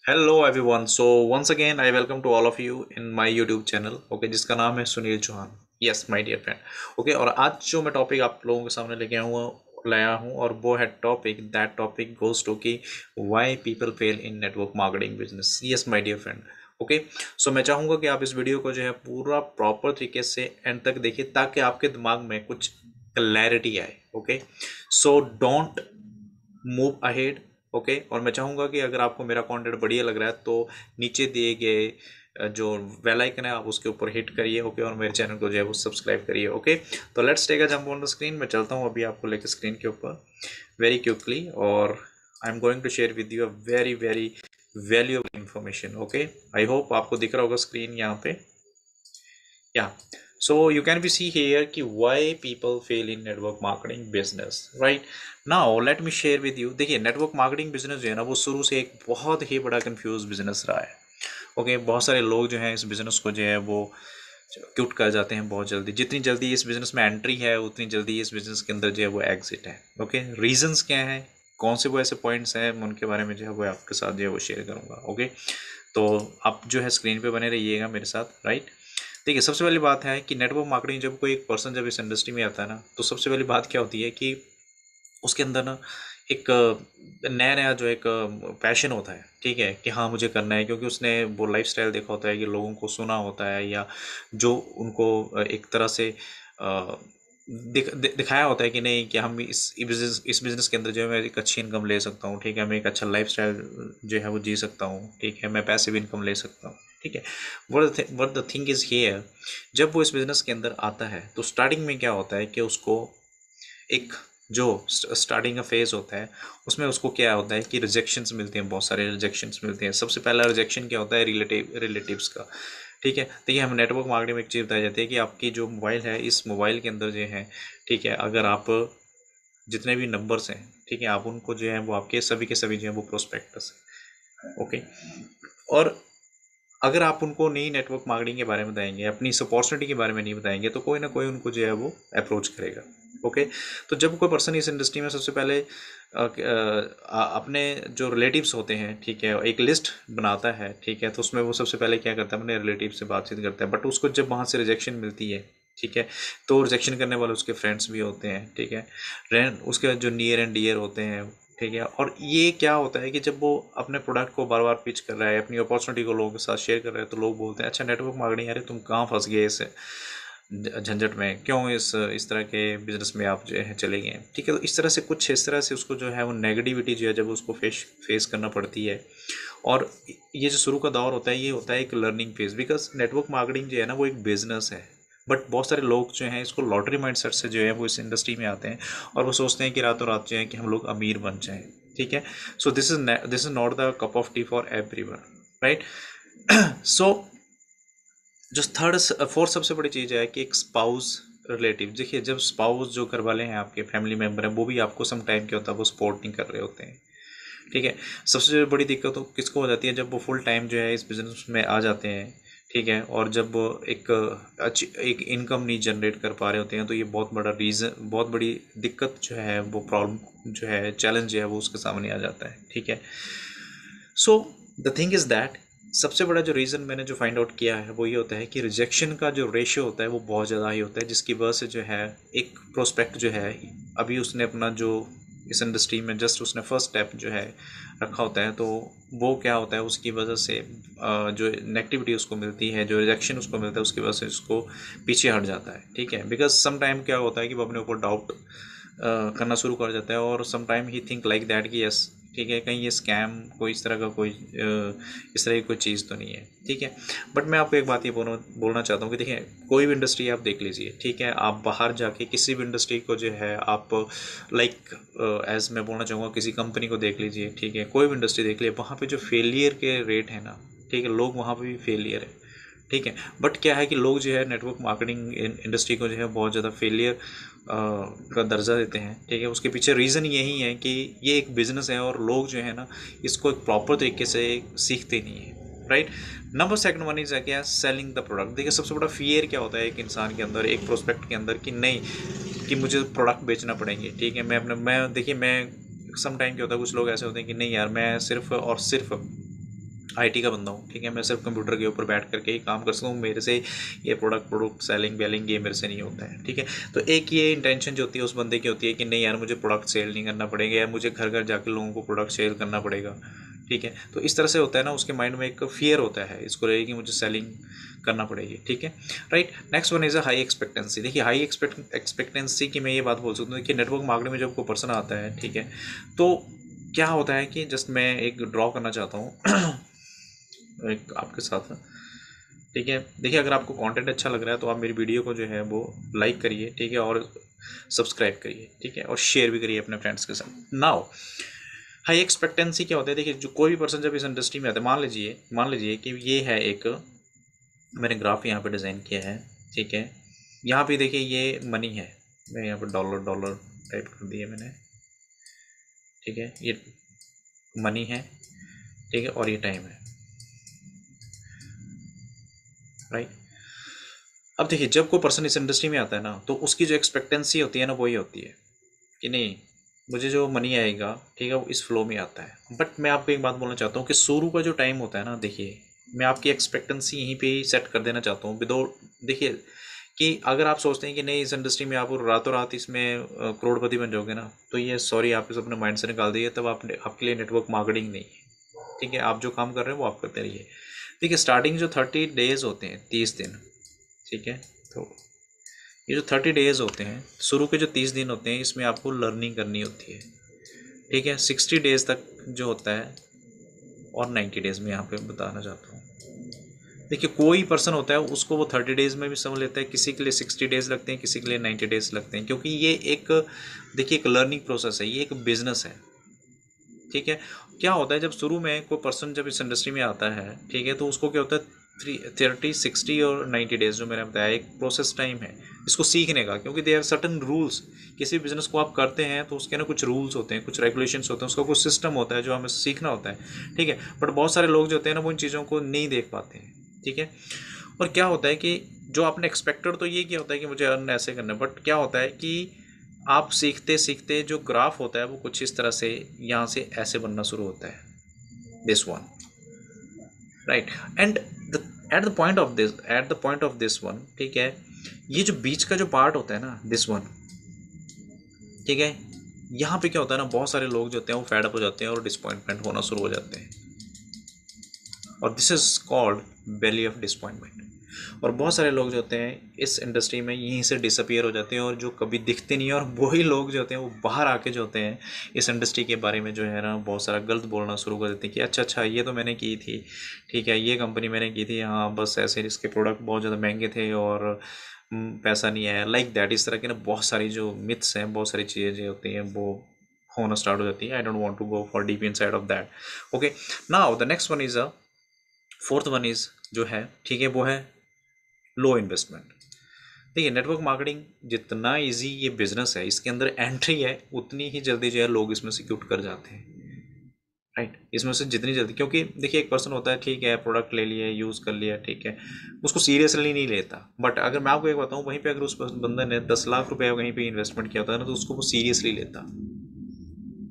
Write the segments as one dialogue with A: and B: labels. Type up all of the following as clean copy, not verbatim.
A: Hello everyone. So once again I welcome to all of you in my YouTube channel. Okay, जिसका नाम है Sunil Chauhan. Yes my dear friend. Okay, और आज जो मैं टॉपिक आप लोगों के सामने लेके लाया हूँ और वो है topic, that topic goes to कि why people fail in network marketing business. Yes my dear friend. Okay, so मैं चाहूँगा कि आप इस वीडियो को जो है पूरा प्रॉपर तरीके से एंड तक देखिए ताकि आपके दिमाग में कुछ क्लैरिटी आए। Okay, so don't move ahead. Okay, और मैं चाहूँगा कि अगर आपको मेरा कंटेंट बढ़िया लग रहा है तो नीचे दिए गए जो बेल आइकन है आप उसके ऊपर हिट करिए। ओके, और मेरे चैनल को जो है वो सब्सक्राइब करिए। ओके, तो let's take a jump on the screen. मैं चलता हूँ अभी आपको लेकर स्क्रीन के ऊपर वेरी क्विकली, और I am going to share with you a very very valuable information. Okay, I hope आपको दिख रहा होगा स्क्रीन यहाँ पे। Yeah. So you can be see here कि why people fail in network marketing business, right? Now let me share with you। देखिए, network marketing business जो है ना वो शुरू से एक बहुत ही बड़ा कंफ्यूज बिजनेस रहा है। ओके, बहुत सारे लोग जो हैं इस बिजनेस को जो है वो क्यूट कर जाते हैं बहुत जल्दी। जितनी जल्दी इस बिजनेस में एंट्री है उतनी जल्दी इस बिजनेस के अंदर जो है वो एग्जिट है। ओके, रीजंस क्या हैं, कौन से वो ऐसे पॉइंट्स हैं, मैं उनके बारे में जो है वो आपके साथ जो है वो शेयर करूंगा। ओके, तो आप जो है स्क्रीन पे बने रहिएगा मेरे साथ, राइट? देखिए, सबसे पहली बात है कि नेटवर्क मार्केटिंग जब कोई एक पर्सन जब इस इंडस्ट्री में आता है ना, तो सबसे पहली बात क्या होती है कि उसके अंदर ना एक नया नया जो एक पैशन होता है, ठीक है, कि हाँ मुझे करना है, क्योंकि उसने वो लाइफस्टाइल देखा होता है कि लोगों को सुना होता है, या जो उनको एक तरह से दिखाया होता है कि नहीं, कि हम इस बिज़नेस के अंदर जो है मैं एक अच्छी इनकम ले सकता हूँ, ठीक है, मैं एक अच्छा लाइफस्टाइल जो है वो जी सकता हूँ, ठीक है, मैं पैसिव इनकम ले सकता हूँ, ठीक है। What the thing is here, जब वो इस बिज़नेस के अंदर आता है तो स्टार्टिंग में क्या होता है कि उसको एक जो स्टार्टिंग का फेज होता है उसमें उसको क्या होता है कि रिजेक्शंस मिलते हैं, बहुत सारे रिजेक्शंस मिलते हैं। सबसे पहला रिजेक्शन क्या होता है, रिलेटिव्स का। ठीक है, देखिए, हम नेटवर्क मार्केटिंग में एक चीज़ बताई जाती है कि आपकी जो मोबाइल है, इस मोबाइल के अंदर जो है, ठीक है, अगर आप जितने भी नंबर्स हैं, ठीक है, आप उनको जो है वो आपके सभी के सभी जो है वो प्रोस्पेक्टस है। ओके, और अगर आप उनको नई नेटवर्क मार्केटिंग के बारे में बताएंगे, अपनी इस अपॉर्चुनिटी के बारे में नहीं बताएंगे, तो कोई ना कोई उनको जो है वो अप्रोच करेगा। ओके, तो जब कोई पर्सन इस इंडस्ट्री में सबसे पहले अपने जो रिलेटिव्स होते हैं, ठीक है, एक लिस्ट बनाता है, ठीक है, तो उसमें वो सबसे पहले क्या करता है, अपने रिलेटिव से बातचीत करता है। बट उसको जब वहाँ से रिजेक्शन मिलती है, ठीक है, तो रिजेक्शन करने वाले उसके फ्रेंड्स भी होते हैं, ठीक है, उसके जो नियर एंड डियर होते हैं, ठीक है। और ये क्या होता है कि जब वो अपने प्रोडक्ट को बार बार पिच कर रहा है, अपनी अपॉर्चुनिटी को लोगों के साथ शेयर कर रहा है, तो लोग बोलते हैं अच्छा नेटवर्क मार्केटिंग, अरे तुम कहाँ फंस गए इस झंझट में, क्यों इस तरह के बिजनेस में आप जो है चले गए, ठीक है। तो इस तरह से कुछ इस तरह से उसको जो है वो नेगेटिविटी जो है जब उसको फेस करना पड़ती है। और ये जो शुरू का दौर होता है ये होता है एक learning phase, because network marketing जो है ना वो एक बिजनेस है। बट बहुत सारे लोग जो हैं इसको लॉटरी माइंडसेट से जो है वो इस इंडस्ट्री में आते हैं, और वो सोचते हैं कि रातों रात जो है कि हम लोग अमीर बन जाएं, ठीक है। So this is not the cup of tea for everyone, right? So जो थर्ड फोर्थ सबसे बड़ी चीज़ है कि एक स्पाउस रिलेटिव। देखिए, जब स्पाउस जो घर वाले हैं आपके फैमिली मेम्बर हैं वो भी आपको सम टाइम क्या होता है वो सपोर्ट नहीं कर रहे होते हैं, ठीक है। सबसे बड़ी दिक्कत तो किसको हो जाती है, जब वो फुल टाइम जो है इस बिज़नेस में आ जाते हैं, ठीक है, और जब वो एक अच्छी एक इनकम नहीं जनरेट कर पा रहे होते हैं, तो ये बहुत बड़ा रीज़न, बहुत बड़ी दिक्कत जो है वो प्रॉब्लम जो है चैलेंज जो है वो उसके सामने आ जाता है, ठीक है। So the thing is that सबसे बड़ा जो रीज़न मैंने जो फाइंड आउट किया है वो ये होता है कि रिजेक्शन का जो रेशियो होता है वो बहुत ज़्यादा ही होता है, जिसकी वजह से जो है एक प्रोस्पेक्ट जो है अभी उसने अपना जो इस इंडस्ट्री में जस्ट उसने फर्स्ट स्टेप जो है रखा होता है, तो वो क्या होता है उसकी वजह से जो नेगेटिविटी उसको मिलती है, जो रिजेक्शन उसको मिलता है, उसकी वजह से उसको पीछे हट जाता है, ठीक है। बिकॉज सम टाइम क्या होता है कि वो अपने ऊपर डाउट करना शुरू कर जाता है, और some time he think like that कि यस, ठीक है, कहीं ये स्कैम कोई इस तरह का कोई इस तरह की कोई चीज़ तो नहीं है, ठीक है। बट मैं आपको एक बात ये बोलना चाहता हूँ कि देखिए, कोई भी इंडस्ट्री आप देख लीजिए, ठीक है, आप बाहर जाके किसी भी इंडस्ट्री को जो है आप लाइक एज मैं बोलना चाहूँगा किसी कंपनी को देख लीजिए, ठीक है, कोई भी इंडस्ट्री देख लीजिए, वहाँ पे जो फेलियर के रेट है ना, ठीक है, लोग वहाँ पे भी फेलियर है, ठीक है। बट क्या है कि लोग जो है नेटवर्क मार्केटिंग इंडस्ट्री को जो है बहुत ज़्यादा फेलियर का दर्जा देते हैं, ठीक है। उसके पीछे रीज़न यही है कि ये एक बिज़नेस है और लोग जो है ना इसको एक प्रॉपर तरीके से सीखते नहीं है, right? Number second one is क्या, सेलिंग द प्रोडक्ट। देखिए, सबसे बड़ा फियर क्या होता है एक इंसान के अंदर, एक प्रोस्पेक्ट के अंदर, कि नहीं, कि मुझे प्रोडक्ट बेचना पड़ेंगे, ठीक है, मैं देखिए, मैं सम टाइम क्या होता है कुछ लोग ऐसे होते हैं कि नहीं यार, मैं सिर्फ और सिर्फ आईटी का बंदा हूँ, ठीक है, मैं सिर्फ कंप्यूटर के ऊपर बैठ करके ही काम कर सकता हूँ, मेरे से ये प्रोडक्ट सेलिंग वेलिंग ये मेरे से नहीं होता है, ठीक है। तो एक ये इंटेंशन जो होती है उस बंदे की होती है कि नहीं यार मुझे प्रोडक्ट सेल नहीं करना पड़ेगा, या मुझे घर घर जाकर लोगों को प्रोडक्ट सेल करना पड़ेगा, ठीक है। तो इस तरह से होता है ना, उसके माइंड में एक फियर होता है इसको लेके कि मुझे सेलिंग करना पड़ेगी, ठीक है, right. Next one is a high expectancy. देखिए हाई एक्सपेक्टेंसी की मैं ये बात बोल सकता हूँ कि नेटवर्क मार्केटिंग में जब कोई पर्सन आता है, ठीक है, तो क्या होता है कि जस्ट मैं एक ड्रॉ करना चाहता हूँ एक आपके साथ, ठीक है। देखिए अगर आपको कंटेंट अच्छा लग रहा है तो आप मेरी वीडियो को जो है वो लाइक करिए, ठीक है, और सब्सक्राइब करिए, ठीक है, और शेयर भी करिए अपने फ्रेंड्स के साथ। नाउ हाई एक्सपेक्टेंसी क्या होता है, देखिए जो कोई भी पर्सन जब इस इंडस्ट्री में आता है, मान लीजिए कि ये है एक, मैंने ग्राफ यहाँ पे डिज़ाइन किया है, ठीक है, यहाँ पे देखिए ये मनी है, मैं यहाँ पे डॉलर डॉलर टाइप कर दिया मैंने, ठीक है, ये मनी है, ठीक है, और ये टाइम है, राइट। अब देखिए जब कोई पर्सन इस इंडस्ट्री में आता है ना, तो उसकी जो एक्सपेक्टेंसी होती है ना वो ये होती है कि नहीं मुझे जो मनी आएगा, ठीक है, वो इस फ्लो में आता है। बट मैं आपको एक बात बोलना चाहता हूँ कि शुरू का जो टाइम होता है ना, देखिए मैं आपकी एक्सपेक्टेंसी यहीं पे ही सेट कर देना चाहता हूँ विदाउट, देखिए कि अगर आप सोचते हैं कि नहीं इस इंडस्ट्री में आप रातों रात इसमें करोड़पति बन जाओगे ना, तो ये सॉरी आप इस अपने माइंड से निकाल दीजिए, तब आपके लिए नेटवर्क मार्केटिंग नहीं है, ठीक है। आप जो काम कर रहे हैं वो आप करते रहिए। देखिए स्टार्टिंग जो 30 डेज होते हैं, 30 दिन, ठीक है, तो ये जो 30 डेज होते हैं, शुरू के जो 30 दिन होते हैं इसमें आपको लर्निंग करनी होती है, ठीक है। 60 डेज तक जो होता है, और 90 डेज में यहाँ पे बताना चाहता हूँ। देखिए कोई पर्सन होता है उसको वो 30 डेज में भी समझ लेता है, किसी के लिए 60 डेज लगते हैं, किसी के लिए 90 डेज लगते हैं, क्योंकि ये एक, देखिए एक लर्निंग प्रोसेस है, ये एक बिजनेस है, ठीक है। क्या होता है जब शुरू में कोई पर्सन जब इस इंडस्ट्री में आता है, ठीक है, तो उसको क्या होता है 30, 60 और 90 डेज जो मैंने बताया एक प्रोसेस टाइम है इसको सीखने का, क्योंकि दे आर सर्टन रूल्स। किसी भी बिजनेस को आप करते हैं तो उसके ना कुछ रूल्स होते हैं, कुछ रेगुलेशंस होते हैं, उसका कुछ सिस्टम होता है जो हमें सीखना होता है, ठीक है। बट बहुत सारे लोग जो होते हैं ना वो इन चीज़ों को नहीं देख पाते हैं, ठीक है। और क्या होता है कि जो आपने एक्सपेक्टेड तो ये क्या होता है कि मुझे अर्न ऐसे करना है, बट क्या होता है कि आप सीखते सीखते जो ग्राफ होता है वो कुछ इस तरह से यहाँ से ऐसे बनना शुरू होता है, this one, right. And at the point of this one, ठीक है, ये जो बीच का जो पार्ट होता है ना, दिस वन, ठीक है, यहाँ पे क्या होता है ना, बहुत सारे लोग जो होते हैं वो फैड अप हो जाते हैं और डिसपॉइंटमेंट होना शुरू हो जाते हैं, और this is called value of disappointment. और बहुत सारे लोग जो होते हैं इस इंडस्ट्री में यहीं से डिसअपियर हो जाते हैं, और जो कभी दिखते नहीं है, और वही लोग जो होते हैं वो बाहर आके जो होते हैं इस इंडस्ट्री के बारे में जो है ना बहुत सारा गलत बोलना शुरू कर देते हैं कि अच्छा अच्छा ये तो मैंने की थी, ठीक है, ये कंपनी मैंने की थी, हाँ बस ऐसे इसके प्रोडक्ट बहुत ज़्यादा महंगे थे और पैसा नहीं आया, लाइक दैट। इस तरह के ना बहुत सारी जो मिथ्स हैं, बहुत सारी चीज़ें जो होती हैं वो होना स्टार्ट हो जाती है। I don't want to go for deep inside of that. Okay, now the next one is a fourth one is जो है, ठीक है, वो है लो इन्वेस्टमेंट। देखिए नेटवर्क मार्केटिंग जितना इजी ये बिजनेस है, इसके अंदर एंट्री है उतनी ही जल्दी जो है लोग इसमें से क्यूट कर जाते हैं, राइट। इसमें से जितनी जल्दी, क्योंकि देखिए एक पर्सन होता है, ठीक है, प्रोडक्ट ले लिया, यूज़ कर लिया, ठीक है, उसको सीरियसली नहीं लेता। बट अगर मैं आपको एक बताऊं, वहीं पे अगर उस बंदे ने 10 लाख रुपए वहीं पे इन्वेस्टमेंट किया था ना, तो उसको वो सीरियसली लेता,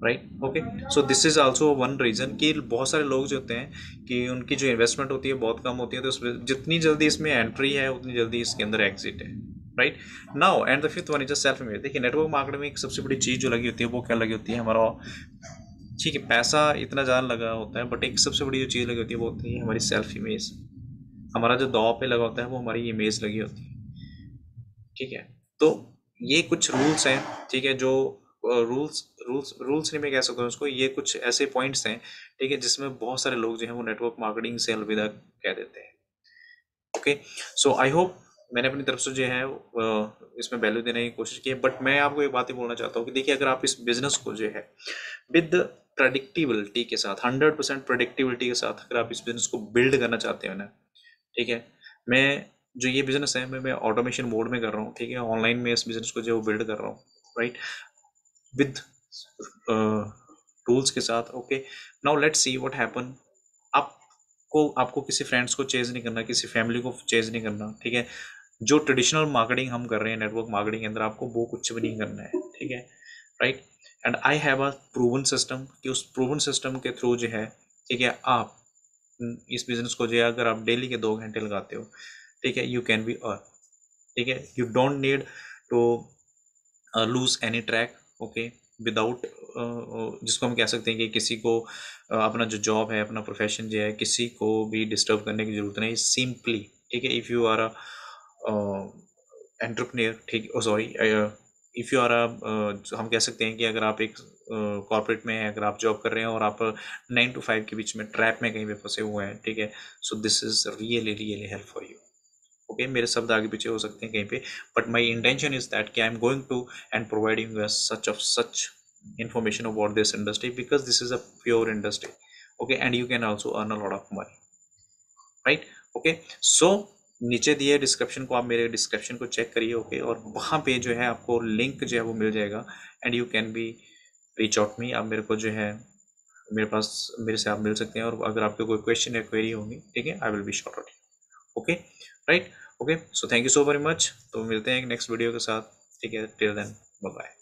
A: right. Okay, so this is also one reason कि बहुत सारे लोग जो होते हैं कि उनकी जो इन्वेस्टमेंट होती है बहुत कम होती है, तो जितनी जल्दी इसमें एंट्री है उतनी जल्दी इसके अंदर एग्जिट है, right. Now and the fifth one is self image. देखिए नेटवर्क मार्केटिंग में एक सबसे बड़ी चीज़ जो लगी होती है वो क्या लगी होती है, हमारा, ठीक है, पैसा इतना ज़्यादा लगा होता है, बट एक सबसे बड़ी जो चीज़ लगी होती है वो होती है हमारी सेल्फ इमेज। हमारा जो दाव पे लगा होता है वो हमारी इमेज लगी होती है, ठीक है। तो ये कुछ रूल्स हैं, ठीक है, जो रूल्स नहीं मैं कह सकता हूँ उसको, ये कुछ ऐसे पॉइंट्स हैं, ठीक है, जिसमें बहुत सारे लोग जो हैं वो नेटवर्क मार्केटिंग से अलविदा कह देते हैं। ओके, सो आई होप मैंने अपनी तरफ से जो है इसमें वैल्यू देने की कोशिश की है। बट मैं आपको एक बात ही बोलना चाहता हूँ कि देखिए अगर आप इस बिजनेस को जो है विद प्रडिक्टिबिलिटी के साथ, 100% प्रडिक्टिबिलिटी के साथ अगर आप इस बिजनेस को बिल्ड करना चाहते हो ना, ठीक है, मैं जो ये बिजनेस है मैं ऑटोमेशन मोड में कर रहा हूँ, ठीक है, ऑनलाइन में इस बिजनेस को जो बिल्ड कर रहा हूँ, राइट, विद टूल्स के साथ। Okay, now let's see what happen. आपको किसी फ्रेंड्स को चेज नहीं करना, किसी फैमिली को चेज नहीं करना, ठीक है। जो ट्रेडिशनल मार्केटिंग हम कर रहे हैं नेटवर्क मार्केटिंग के अंदर, आपको वो कुछ भी नहीं करना है, ठीक है, right. And I have a proven system कि उस प्रूवन सिस्टम के थ्रू जो है, ठीक है, आप इस बिजनेस को जो है अगर आप डेली के 2 घंटे लगाते हो, ठीक है, यू कैन बी अर्न, ठीक है। You don't need to lose any track, okay, without, जिसको हम कह सकते हैं कि किसी को अपना जो जॉब है, अपना प्रोफेशन जो है, किसी को भी डिस्टर्ब करने की जरूरत नहीं, सिंपली, ठीक है। If you are a entrepreneur, ठीक, sorry, if you are a, हम कह सकते हैं कि अगर आप एक कॉर्पोरेट में हैं, अगर आप जॉब कर रहे हैं और आप 9 to 5 के बीच में ट्रैप में कहीं पे फंसे हुए हैं, ठीक है, so this is really really help for you, okay. मेरे शब्द आगे पीछे हो सकते हैं कहीं पे, but my intention is that कि I am going to and providing such information about this industry because this is a pure industry, okay, and you can also earn a lot of money, right, okay. So नीचे दिए description को, आप मेरे description को check करिए, okay, और वहाँ पे जो है आपको लिंक जो है वो मिल जाएगा, and you can be reach out me, आप मेरे को जो है मेरे पास, मेरे से आप मिल सकते हैं, और अगर आपके कोई क्वेश्चन या क्वेरी होंगी, ठीक है, I will be short out, okay, right, okay. So thank you so very much, तो मिलते हैं नेक्स्ट वीडियो के साथ, ठीक है, टिल देन बाय बाय।